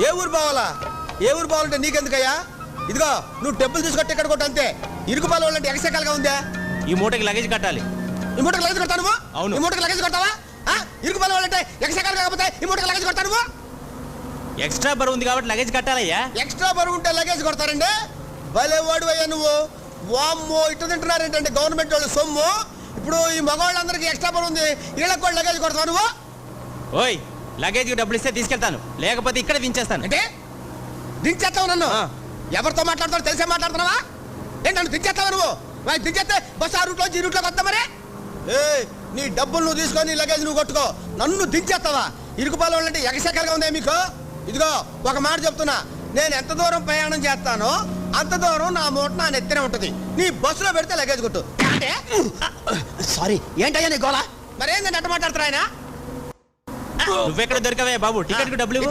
ఏ ఊరు పోవాలా? ఏ ఊరు పోవాలంటే నీకెందుకయ్యా? ఇదిగో నువ్వు డబ్బులు తీసుకొట్టి ఇక్కడ కొట్టు అంతే. ఇరుకుపాల వాళ్ళంటే ఎగసెకాలుగా ఉందే. ఈ మూటకి లగేజ్ కట్టాలి. ఈ మూటకి లగేజ్ కొడతావు నువ్వు? అవును. ఈ మూటకి లగేజ్ కొడతావా? ఇరుకుపాల వాళ్ళంటే ఎగసెకాలు కాకపోతే ఈ మూటకి లగేజ్ కొడతావు నువ్వు? ఎక్స్ట్రా బరువు ఉంది కాబట్టి లగేజ్ కట్టాలయ్యా. ఎక్స్ట్రా బరువు ఉంటే లగేజ్ కొడతారండి? భలే వాడు అయ్యా నువ్వు. వామ్మో ఇటు తింటున్నారేంటంటే గవర్నమెంట్ వాళ్ళు సొమ్ము. ఇప్పుడు ఈ మగవాళ్ళందరికీ ఎక్స్ట్రా బరువు ఉంది, వీళ్ళకి కూడా లగేజ్ కొడతావు నువ్వు? ఓయ్, లగేజ్కి డబ్బులు ఇస్తే తీసుకెళ్తాను, లేకపోతే ఇక్కడ దించేస్తాను. అంటే దించేస్తావు నన్ను? ఎవరితో మాట్లాడతావు తెలిసే మాట్లాడుతున్నావా? ఏంటి నన్ను దించేస్తావా నువ్వు? దించేస్తే బస్సు ఆ రూట్లోంచి ఈ రూట్లోకి వస్తా మరి. నీ డబ్బులు నువ్వు తీసుకొని లగేజ్ నువ్వు కొట్టుకో, నన్ను దించేస్తావా? ఇరుకుపాల వాళ్ళంటే ఎగసెకలుగా ఉందే మీకు? ఇదిగో ఒక మాట చెప్తున్నా, నేను ఎంత దూరం ప్రయాణం చేస్తానో అంత దూరం నా మూట నా నెత్తినే ఉంటుంది. నీ బస్సులో పెడితే లగేజ్ కొట్టు. అంటే సారీ ఏంటయ్యా నీ గోళ? మరేందని అట్ట మాట్లాడుతున్నా ఆయన? నువ్వెక్కడ దొరికవే బాబు? టికెట్ కు డబ్బులు ఇవ్వు.